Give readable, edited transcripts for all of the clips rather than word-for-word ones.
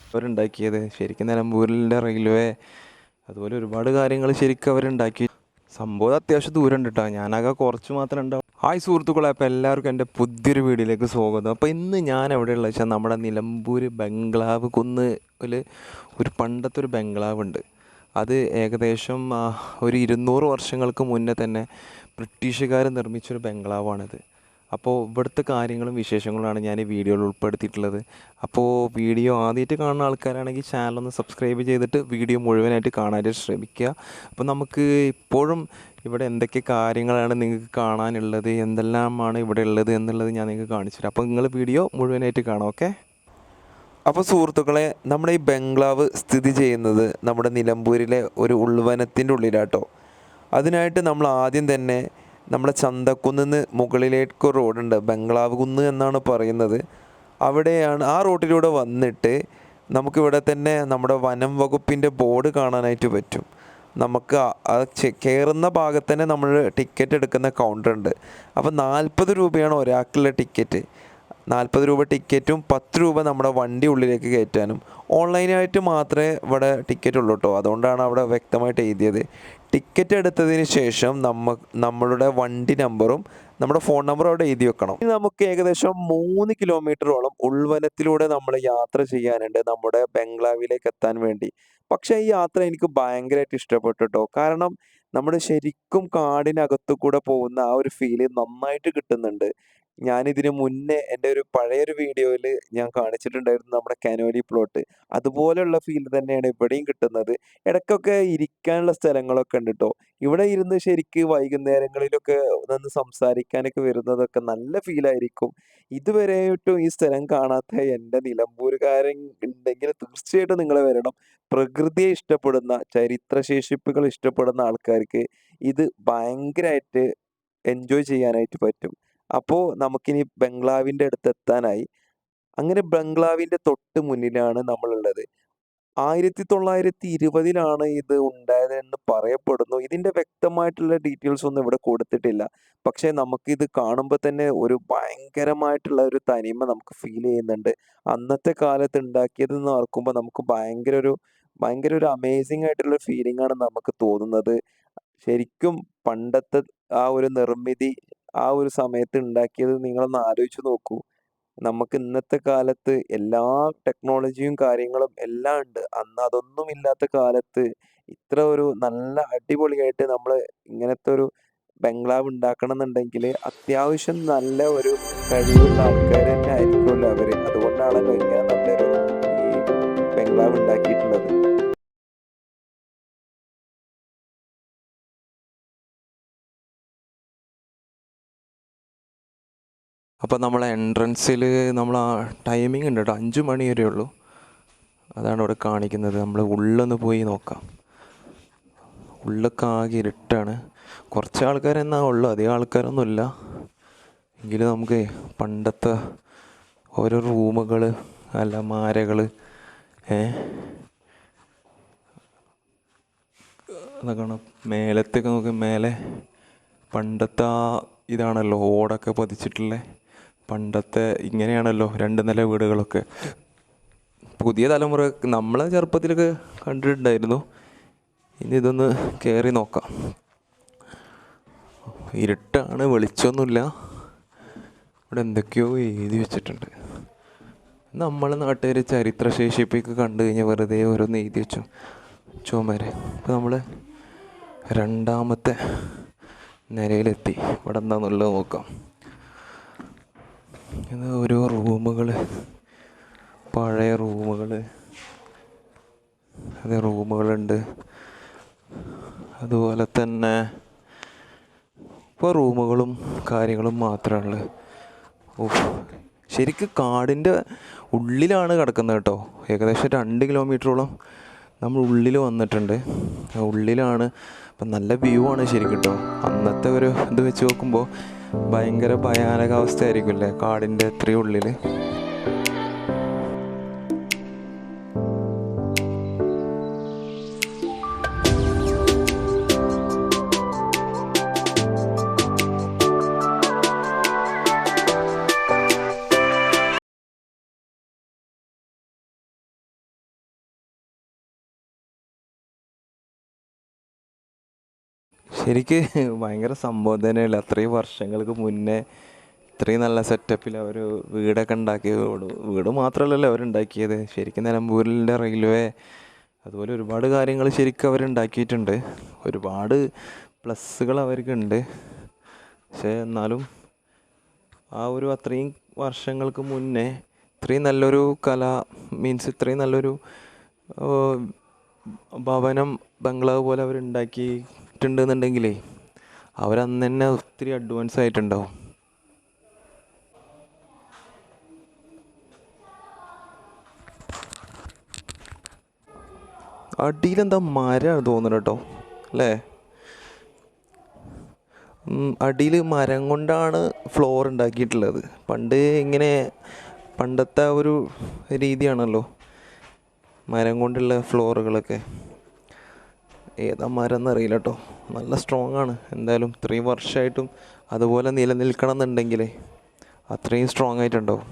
അവരുണ്ടാക്കിയത്. ശരിക്കും നിലമ്പൂരിലെ റെയിൽവേ അതുപോലെ ഒരുപാട് കാര്യങ്ങൾ ശരിക്കും അവരുണ്ടാക്കി. സംഭവം അത്യാവശ്യം ദൂരം ഉണ്ട് കേട്ടോ, ഞാനാകെ കുറച്ച് മാത്രമേ ഉണ്ടാവും. ഹായ് സുഹൃത്തുക്കളെ, അപ്പോൾ എല്ലാവർക്കും എൻ്റെ പുതിയൊരു വീഡിയോയിലേക്ക് സ്വാഗതം. അപ്പോൾ ഇന്ന് ഞാൻ എവിടെയുള്ള വെച്ചാൽ നമ്മുടെ നിലമ്പൂർ ബംഗ്ലാവ് കുന്നിൽ ഒരു പണ്ടത്തെ ഒരു ബംഗ്ലാവ് ഉണ്ട്. അത് ഏകദേശം ഒരു 200 വർഷങ്ങൾക്ക് മുന്നേ തന്നെ ബ്രിട്ടീഷുകാർ നിർമ്മിച്ചൊരു ബംഗ്ലാവാണിത്. അപ്പോൾ ഇവിടുത്തെ കാര്യങ്ങളും വിശേഷങ്ങളുമാണ് ഞാൻ ഈ വീഡിയോയിൽ ഉൾപ്പെടുത്തിയിട്ടുള്ളത്. അപ്പോൾ വീഡിയോ ആദ്യമായിട്ട് കാണുന്ന ആൾക്കാരാണെങ്കിൽ ചാനലൊന്ന് സബ്സ്ക്രൈബ് ചെയ്തിട്ട് വീഡിയോ മുഴുവനായിട്ട് കാണാനായിട്ട് ശ്രമിക്കുക. അപ്പോൾ നമുക്ക് ഇപ്പോഴും ഇവിടെ എന്തൊക്കെ കാര്യങ്ങളാണ് നിങ്ങൾക്ക് കാണാനുള്ളത്, എന്തെല്ലാമാണ് ഇവിടെ ഉള്ളത് എന്നുള്ളത് ഞാൻ നിങ്ങൾക്ക് കാണിച്ചു തരാം. അപ്പോൾ നിങ്ങൾ വീഡിയോ മുഴുവനായിട്ട് കാണാം. ഓക്കെ. അപ്പോൾ സുഹൃത്തുക്കളെ, നമ്മുടെ ഈ ബംഗ്ലാവ് സ്ഥിതി ചെയ്യുന്നത് നമ്മുടെ നിലമ്പൂരിലെ ഒരു ഉൾവനത്തിൻ്റെ ഉള്ളിലാട്ടോ. അതിനായിട്ട് നമ്മൾ ആദ്യം തന്നെ നമ്മുടെ ചന്തക്കുന്നിന്ന് മുകളിലേക്ക് റോഡുണ്ട്, ബംഗ്ലാവ് കുന്ന് എന്നാണ് പറയുന്നത്. അവിടെയാണ് ആ റോഡിലൂടെ വന്നിട്ട് നമുക്കിവിടെ തന്നെ നമ്മുടെ വനം വകുപ്പിൻ്റെ ബോർഡ് കാണാനായിട്ട് പറ്റും. നമുക്ക് കയറുന്ന ഭാഗത്ത് തന്നെ നമ്മൾ ടിക്കറ്റ് എടുക്കുന്ന കൗണ്ടറുണ്ട്. അപ്പോൾ 40 രൂപയാണ് ഒരാൾക്കുള്ള ടിക്കറ്റ്. 40 രൂപ ടിക്കറ്റും 10 രൂപ നമ്മുടെ വണ്ടി ഉള്ളിലേക്ക് കയറ്റാനും. ഓൺലൈനായിട്ട് മാത്രമേ ഇവിടെ ടിക്കറ്റ് ഉള്ളൂ കേട്ടോ, അതുകൊണ്ടാണ് അവിടെ വ്യക്തമായിട്ട് എഴുതിയത്. ടിക്കറ്റ് എടുത്തതിന് ശേഷം നമ്മളുടെ വണ്ടി നമ്പറും നമ്മുടെ ഫോൺ നമ്പറും അവിടെ എഴുതി വെക്കണം. ഇനി നമുക്ക് ഏകദേശം 3 കിലോമീറ്ററോളം ഉൾവനത്തിലൂടെ നമ്മൾ യാത്ര ചെയ്യാനുണ്ട് നമ്മുടെ ബംഗ്ലാവിലേക്ക് എത്താൻ വേണ്ടി. പക്ഷേ ഈ യാത്ര എനിക്ക് ഭയങ്കരമായിട്ട് ഇഷ്ടപ്പെട്ടു കേട്ടോ. കാരണം നമ്മൾ ശരിക്കും കാടിനകത്തു കൂടെ പോകുന്ന ആ ഒരു ഫീല് നന്നായിട്ട് കിട്ടുന്നുണ്ട്. ഞാനിതിന് മുന്നേ എൻ്റെ ഒരു പഴയൊരു വീഡിയോയിൽ ഞാൻ കാണിച്ചിട്ടുണ്ടായിരുന്നു നമ്മുടെ കനോലി പ്ലോട്ട്. അതുപോലെയുള്ള ഫീൽ തന്നെയാണ് ഇവിടെയും കിട്ടുന്നത്. ഇടയ്ക്കൊക്കെ ഇരിക്കാനുള്ള സ്ഥലങ്ങളൊക്കെ ഉണ്ട് ട്ടോ. ഇവിടെ ഇരുന്ന് ശരിക്ക് വൈകുന്നേരങ്ങളിലൊക്കെ നിന്ന് സംസാരിക്കാനൊക്കെ വരുന്നതൊക്കെ നല്ല ഫീലായിരിക്കും. ഇതുവരെയായിട്ടും ഈ സ്ഥലം കാണാത്ത എൻ്റെ നിലമ്പൂരുകാരൻ ഉണ്ടെങ്കിൽ തീർച്ചയായിട്ടും നിങ്ങൾ വരണം. പ്രകൃതിയെ ഇഷ്ടപ്പെടുന്ന, ചരിത്രശേഷിപ്പുകൾ ഇഷ്ടപ്പെടുന്ന ആൾക്കാർക്ക് ഇത് ഭയങ്കരമായിട്ട് എൻജോയ് ചെയ്യാനായിട്ട് പറ്റും. അപ്പോൾ നമുക്കിനി ബംഗ്ലാവിൻ്റെ അടുത്ത് എത്താനായി. അങ്ങനെ ബംഗ്ലാവിൻ്റെ തൊട്ട് മുന്നിലാണ് നമ്മളുള്ളത്. 1920 ഇത് ഉണ്ടായതെന്ന് പറയപ്പെടുന്നു. ഇതിൻ്റെ വ്യക്തമായിട്ടുള്ള ഡീറ്റെയിൽസ് ഒന്നും ഇവിടെ കൊടുത്തിട്ടില്ല. പക്ഷേ നമുക്കിത് കാണുമ്പോൾ തന്നെ ഒരു ഭയങ്കരമായിട്ടുള്ള ഒരു തനിമ നമുക്ക് ഫീൽ ചെയ്യുന്നുണ്ട്. അന്നത്തെ കാലത്ത് ഉണ്ടാക്കിയതെന്ന് ഓർക്കുമ്പോൾ നമുക്ക് ഭയങ്കര ഒരു അമേസിംഗ് ആയിട്ടുള്ള ഫീലിംഗ് ആണ് നമുക്ക് തോന്നുന്നത്. ശരിക്കും പണ്ടത്തെ ആ ഒരു നിർമ്മിതി ആ ഒരു സമയത്ത് ഉണ്ടാക്കിയത് നിങ്ങളൊന്ന് ആലോചിച്ച് നോക്കൂ. നമുക്ക് ഇന്നത്തെ കാലത്ത് എല്ലാ ടെക്നോളജിയും കാര്യങ്ങളും എല്ലാം ഉണ്ട്. അന്ന് അതൊന്നും ഇല്ലാത്ത കാലത്ത് ഇത്ര ഒരു നല്ല അടിപൊളിയായിട്ട് നമ്മള് ഇങ്ങനത്തെ ഒരു ബംഗ്ലാവ് ഉണ്ടാക്കണം എന്നുണ്ടെങ്കില് അത്യാവശ്യം നല്ല ഒരു കഴിവുള്ള ആൾക്കാർ തന്നെ ആയിരിക്കുമല്ലോ അവര്. അതുകൊണ്ടാണല്ലോ ഇങ്ങനെ നല്ലൊരു ഈ ബംഗ്ലാവ് ഉണ്ടാക്കിയിട്ടുള്ളത്. അപ്പോൾ നമ്മളെ എൻട്രൻസിൽ നമ്മൾ ആ ടൈമിംഗ് ഉണ്ട് കേട്ടോ, 5 മണി വരെ ഉള്ളൂ. അതാണ് ഇവിടെ കാണിക്കുന്നത്. നമ്മൾ ഉള്ളൊന്ന് പോയി നോക്കാം. ഉള്ളൊക്കെ ആകെ ഇരുട്ടാണ്. കുറച്ച് ആൾക്കാരെന്നാ ഉള്ളു, അധികം ആൾക്കാരൊന്നുമില്ല. എങ്കിലും നമുക്ക് പണ്ടത്തെ ഓരോ റൂമുകൾ, അലമാരകൾ, അതൊക്കെ മേലത്തേക്ക് നോക്കി. മേലെ പണ്ടത്തെ ആ ഇതാണല്ലോ, ഓടൊക്കെ പതിച്ചിട്ടുള്ള പണ്ടത്തെ ഇങ്ങനെയാണല്ലോ 2 നില വീടുകളൊക്കെ. പുതിയ തലമുറ നമ്മളെ ചെറുപ്പത്തിലൊക്കെ കണ്ടിട്ടുണ്ടായിരുന്നു. ഇനി ഇതൊന്ന് കയറി നോക്കാം. ഇരുട്ടാണ്, വെളിച്ചമൊന്നുമില്ല. ഇവിടെ എന്തൊക്കെയോ എഴുതി വെച്ചിട്ടുണ്ട്. നമ്മളെ നാട്ടുകാർ ചരിത്രശേഷിപ്പൊക്കെ കണ്ടു കഴിഞ്ഞാൽ വെറുതെ ഓരോന്ന് എഴുതി വെച്ചു ചുമര്. അപ്പോൾ നമ്മൾ 2ാമത്തെ നിലയിലെത്തി. ഇവിടെ എന്താണെന്നുള്ളത് നോക്കാം. ഇത് ഓരോ റൂമുകൾ, പഴയ റൂമുകൾ, അതേ റൂമുകളുണ്ട്. അതുപോലെ തന്നെ ഇപ്പോൾ റൂമുകളും കാര്യങ്ങളും മാത്രമാണ്. ശരിക്കും കാടിൻ്റെ ഉള്ളിലാണ് കിടക്കുന്നത് കേട്ടോ. ഏകദേശം 2 കിലോമീറ്ററോളം നമ്മൾ ഉള്ളിൽ വന്നിട്ടുണ്ട്. ഉള്ളിലാണ്. അപ്പം നല്ല വ്യൂ ആണ് ശരിക്കും കേട്ടോ. അന്നത്തെ ഒരു ഇത് വെച്ച് നോക്കുമ്പോൾ ഭയങ്കര ഭയാനകാവസ്ഥ ആയിരിക്കും അല്ലേ കാടിൻ്റെ അത്രയും ഉള്ളിൽ. ശരിക്ക് ഭയങ്കര സംഭവം തന്നെയല്ല. അത്രയും വർഷങ്ങൾക്ക് മുന്നേ ഇത്രയും നല്ല സെറ്റപ്പിൽ അവർ വീടൊക്കെ ഉണ്ടാക്കി. വീട് മാത്രമല്ലല്ലോ അവരുണ്ടാക്കിയത്. ശരിക്കും നിലമ്പൂരിൻ്റെ റെയിൽവേ അതുപോലെ ഒരുപാട് കാര്യങ്ങൾ ശരിക്കും അവരുണ്ടാക്കിയിട്ടുണ്ട്. ഒരുപാട് പ്ലസ്സുകൾ അവർക്കുണ്ട്. പക്ഷേ എന്നാലും ആ ഒരു അത്രയും വർഷങ്ങൾക്ക് മുന്നേ ഇത്രയും നല്ലൊരു കല മീൻസ് ഇത്രയും നല്ലൊരു ഭവനം ബംഗ്ലാവ് പോലെ അവരുണ്ടാക്കിയിട്ടുണ്ടെന്നുണ്ടെങ്കിലേ അവരന്ന് തന്നെ ഒത്തിരി അഡ്വാൻസ് ആയിട്ടുണ്ടാവും. അടിയിലെന്താ മരമാണ് തോന്നുന്നു കേട്ടോ, അല്ലേ? അടിയിൽ മരം കൊണ്ടാണ് ഫ്ലോർ ഉണ്ടാക്കിയിട്ടുള്ളത്. ഇങ്ങനെ പണ്ടത്തെ ഒരു രീതിയാണല്ലോ മരം കൊണ്ടുള്ള ഫ്ലോറുകളൊക്കെ. ഏതാ മരം എന്നറിയില്ല കേട്ടോ. നല്ല സ്ട്രോങ് ആണ്. എന്തായാലും ഇത്രയും വർഷമായിട്ടും അതുപോലെ നിലനിൽക്കണം എന്നുണ്ടെങ്കിലേ അത്രയും സ്ട്രോങ് ആയിട്ടുണ്ടാവും.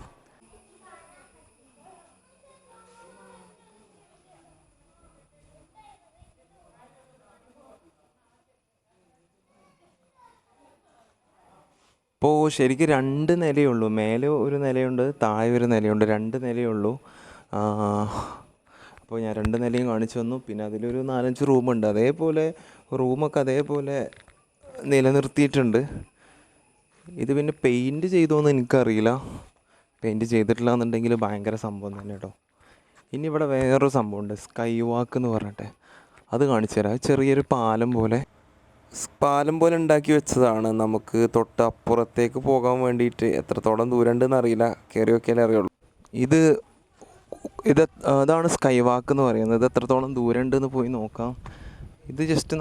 ഇപ്പോൾ ശരിക്കും 2 നിലയേ ഉള്ളൂ. മേലെ ഒരു നിലയുണ്ട്, താഴെ ഒരു നിലയുണ്ട്. 2 നിലയേ ഉള്ളൂ. അപ്പോൾ ഞാൻ 2 നിലയും കാണിച്ചു തന്നു. പിന്നെ അതിലൊരു 4-5 റൂമുണ്ട്. റൂമൊക്കെ അതേപോലെ നിലനിർത്തിയിട്ടുണ്ട്. ഇത് പിന്നെ പെയിൻറ്റ് ചെയ്തോന്ന് എനിക്കറിയില്ല. പെയിൻറ്റ് ചെയ്തിട്ടില്ല എന്നുണ്ടെങ്കിൽ ഭയങ്കര സംഭവം തന്നെ കേട്ടോ. ഇനി ഇവിടെ വേറൊരു സംഭവമുണ്ട്, സ്കൈ വാക്ക് എന്ന് പറഞ്ഞിട്ട്. അത് കാണിച്ചു തരാം. ചെറിയൊരു പാലം പോലെ ഉണ്ടാക്കി വെച്ചതാണ്. നമുക്ക് തൊട്ടപ്പുറത്തേക്ക് പോകാൻ വേണ്ടിയിട്ട്. എത്രത്തോളം ദൂരം ഉണ്ടെന്ന് അറിയില്ല, കയറി നോക്കിയാലേ അറിയുള്ളൂ. ഇത് ഇത് അതാണ് സ്കൈ വാക്ക് എന്ന് പറയുന്നത്. എത്രത്തോളം ദൂരം ഉണ്ടെന്ന് പോയി നോക്കാം. ഇത് ജസ്റ്റ്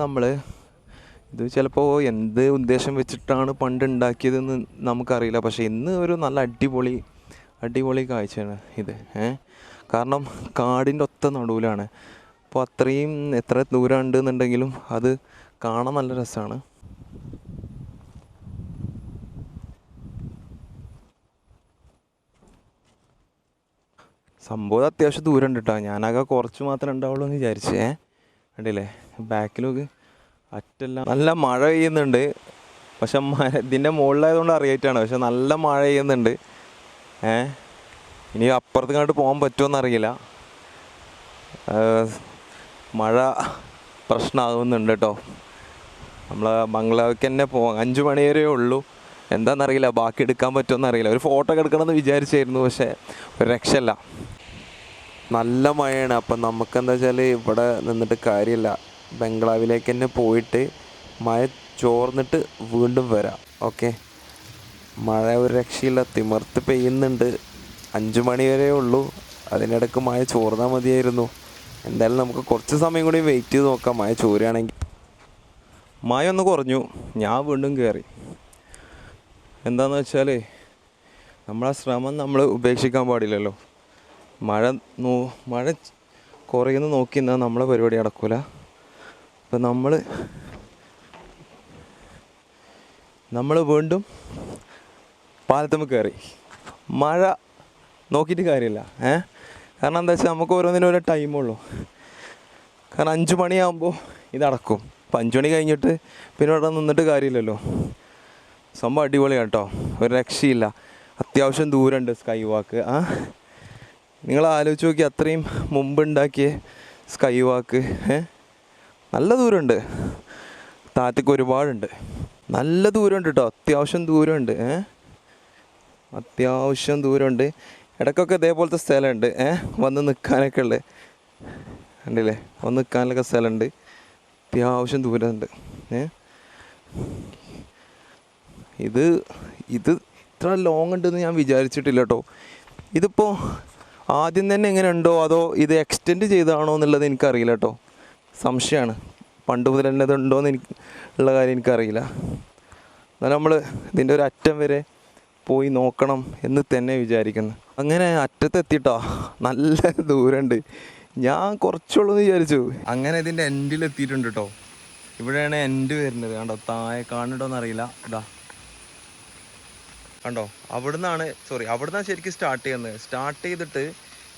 ഇത് ചിലപ്പോൾ എന്ത് ഉദ്ദേശം വെച്ചിട്ടാണ് പണ്ട് ഉണ്ടാക്കിയതെന്ന് നമുക്കറിയില്ല. പക്ഷേ ഇന്ന് ഒരു നല്ല അടിപൊളി കാഴ്ചയാണ് ഇത്. കാരണം കാടിൻ്റെ ഒത്ത നടുവിലാണ്. അപ്പോൾ അത്രയും എത്ര ദൂരം ഉണ്ടെന്നുണ്ടെങ്കിലും അത് കാണാൻ നല്ല രസമാണ്. സംഭവം അത്യാവശ്യം ദൂരം ഉണ്ട് കേട്ടോ. ഞാനാകെ കുറച്ച് മാത്രമേ ഉണ്ടാവുള്ളൂ എന്ന് വിചാരിച്ചേ. കണ്ടില്ലേ ബാക്കിലൊക്കെ അറ്റെല്ലാം നല്ല മഴ പെയ്യുന്നുണ്ട്. പക്ഷെ ഇതിൻ്റെ മുകളിലായതുകൊണ്ട് അറിയായിട്ടാണ്. പക്ഷെ നല്ല മഴ പെയ്യുന്നുണ്ട്. ഇനി അപ്പുറത്ത് കണ്ടിട്ട് പോകാൻ പറ്റുമോയെന്നറിയില്ല. മഴ പ്രശ്നമാകുന്നുണ്ട് കേട്ടോ. നമ്മൾ ബംഗ്ലാവിലേക്ക് തന്നെ പോകാം. 5 മണി വരെ ഉള്ളൂ. എന്താണെന്നറിയില്ല, ബാക്കി എടുക്കാൻ പറ്റുമെന്നറിയില്ല. ഒരു ഫോട്ടോ ഒക്കെ എടുക്കണമെന്ന് വിചാരിച്ചായിരുന്നു, പക്ഷേ ഒരു രക്ഷയില്ല. നല്ല മഴയാണ്. അപ്പം നമുക്കെന്താ വെച്ചാൽ ഇവിടെ നിന്നിട്ട് കാര്യമില്ല. ബംഗ്ലാവിലേക്ക് തന്നെ പോയിട്ട് മഴ ചോർന്നിട്ട് വീണ്ടും വരാം. ഓക്കെ. മഴ ഒരു രക്ഷയില്ല, തിമിർത്ത് പെയ്യുന്നുണ്ട്. 5 മണി വരെ ഉള്ളൂ. അതിനിടയ്ക്ക് മഴ ചോർന്നാൽ മതിയായിരുന്നു. എന്തായാലും നമുക്ക് കുറച്ച് സമയം കൂടി വെയിറ്റ് ചെയ്ത് നോക്കാം. മഴ ചോരുകയാണെങ്കിൽ. മഴ ഒന്ന് കുറഞ്ഞു, ഞാൻ വീണ്ടും കയറി. എന്താണെന്ന് വെച്ചാൽ നമ്മളെ ശ്രമം നമ്മൾ ഉപേക്ഷിക്കാൻ പാടില്ലല്ലോ. മഴ കുറയുന്ന നോക്കി നിന്നാൽ നമ്മളെ പരിപാടി നടക്കില്ല. അപ്പം നമ്മൾ വീണ്ടും പാലത്തുമ്മ കയറി. മഴ നോക്കിയിട്ട് കാര്യമില്ല. കാരണം എന്താ വെച്ചാൽ നമുക്ക് ഓരോന്നിനും ഓരോ ടൈമുള്ളൂ. കാരണം 5 മണിയാകുമ്പോൾ ഇതടക്കും. അപ്പം 5 മണി കഴിഞ്ഞിട്ട് പിന്നെ ഇവിടെ നിന്നിട്ട് കാര്യമില്ലല്ലോ. സംഭവം അടിപൊളിയാണ് കേട്ടോ, ഒരു രക്ഷയില്ല. അത്യാവശ്യം ദൂരമുണ്ട് സ്കൈ വാക്ക്. നിങ്ങൾ ആലോചിച്ച് നോക്കി, അത്രയും മുമ്പ് ഉണ്ടാക്കിയ സ്കൈ വാക്ക്. നല്ല ദൂരമുണ്ട്. താഴത്തേക്ക് ഒരുപാടുണ്ട്. നല്ല ദൂരമുണ്ട് കേട്ടോ, അത്യാവശ്യം ദൂരമുണ്ട്. അത്യാവശ്യം ദൂരമുണ്ട്. ഇടയ്ക്കൊക്കെ ഇതേപോലത്തെ സ്ഥലമുണ്ട് വന്ന് നിൽക്കാനൊക്കെ ഉള്ളത്. കണ്ടില്ലേ, വന്ന് നിൽക്കാനൊക്കെ സ്ഥലമുണ്ട്. അത്യാവശ്യം ദൂരമുണ്ട്. ഇത് ഇത്ര ലോങ് ഉണ്ടെന്ന് ഞാൻ വിചാരിച്ചിട്ടില്ല കേട്ടോ. ഇതിപ്പോൾ ആദ്യം തന്നെ എങ്ങനെ ഉണ്ടോ അതോ ഇത് എക്സ്റ്റെൻഡ് ചെയ്തതാണോ എന്നുള്ളത് എനിക്കറിയില്ല കേട്ടോ. സംശയമാണ്. പണ്ട് മുതൽ തന്നെ ഇതുണ്ടോയെന്ന് ഉള്ള കാര്യം എനിക്കറിയില്ല. എന്നാലും നമ്മൾ ഇതിൻ്റെ ഒരു അറ്റം വരെ പോയി നോക്കണം എന്ന് തന്നെ വിചാരിക്കുന്നു. അങ്ങനെ അറ്റത്തെത്തിട്ടോ, നല്ല ദൂരമുണ്ട്. ഞാൻ കുറച്ചുള്ളൂ എന്ന് വിചാരിച്ചു. അങ്ങനെ ഇതിൻ്റെ എൻഡിലെത്തിയിട്ടുണ്ട് കേട്ടോ. ഇവിടെയാണ് എൻഡ് വരുന്നത്. കണ്ടോ, താഴെ കാണുന്നുണ്ടോയെന്ന് അറിയില്ല. ഇതാ കണ്ടോ, അവിടുന്നാണ് ശരിക്കും സ്റ്റാർട്ട് ചെയ്തിട്ട്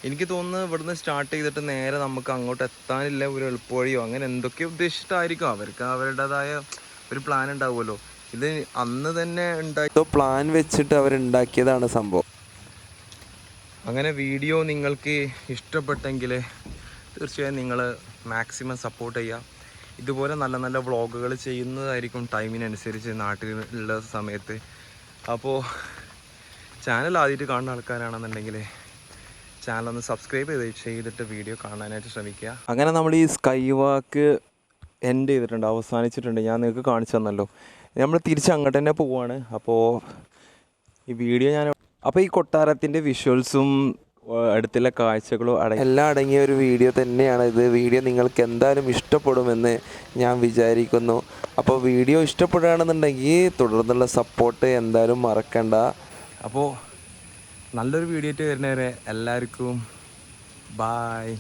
എനിക്ക് തോന്നുന്നു ഇവിടുന്ന് സ്റ്റാർട്ട് ചെയ്തിട്ട് നേരെ നമുക്ക് അങ്ങോട്ട് എത്താനില്ല ഒരു എളുപ്പവഴിയോ അങ്ങനെ എന്തൊക്കെയോ ഉദ്ദേശിച്ചിട്ടായിരിക്കും. അവർക്ക് അവരുടേതായ ഒരു പ്ലാൻ ഉണ്ടാവുമല്ലോ. ഇത് അന്ന് തന്നെ ഉണ്ടാക്കിയ പ്ലാൻ വെച്ചിട്ട് അവരുണ്ടാക്കിയതാണ് സംഭവം. അങ്ങനെ വീഡിയോ നിങ്ങൾക്ക് ഇഷ്ടപ്പെട്ടെങ്കിൽ തീർച്ചയായും നിങ്ങൾ മാക്സിമം സപ്പോർട്ട് ചെയ്യുക. ഇതുപോലെ നല്ല നല്ല വ്ളോഗുകൾ ചെയ്യുന്നതായിരിക്കും ടൈമിനനുസരിച്ച് നാട്ടിലുള്ള സമയത്ത്. അപ്പോൾ ചാനൽ ആദ്യമായിട്ട് കാണുന്ന ആൾക്കാരാണെന്നുണ്ടെങ്കിൽ ചാനലൊന്ന് സബ്സ്ക്രൈബ് ചെയ്തിട്ട് വീഡിയോ കാണാനായിട്ട് ശ്രമിക്കുക. അങ്ങനെ നമ്മൾ ഈ സ്കൈ വാക്ക് എൻഡ് ചെയ്തിട്ടുണ്ട്, അവസാനിച്ചിട്ടുണ്ട്. ഞാൻ നിങ്ങൾക്ക് കാണിച്ചു തന്നല്ലോ. നമ്മൾ തിരിച്ച് അങ്ങോട്ട് തന്നെ പോവുകയാണ്. അപ്പോൾ ഈ വീഡിയോ അപ്പോൾ ഈ കൊട്ടാരത്തിൻ്റെ വിഷ്വൽസും അടുത്തുള്ള കാഴ്ചകളും എല്ലാം അടങ്ങിയ ഒരു വീഡിയോ തന്നെയാണ് ഇത്. വീഡിയോ നിങ്ങൾക്ക് എന്തായാലും ഇഷ്ടപ്പെടുമെന്ന് ഞാൻ വിചാരിക്കുന്നു. അപ്പോൾ വീഡിയോ ഇഷ്ടപ്പെടുകയാണെന്നുണ്ടെങ്കിൽ തുടർന്നുള്ള സപ്പോർട്ട് എന്തായാലും മറക്കണ്ട. അപ്പോൾ നല്ലൊരു വീഡിയോ ആയിട്ട് വരുന്നവരെ എല്ലാവർക്കും ബായ്.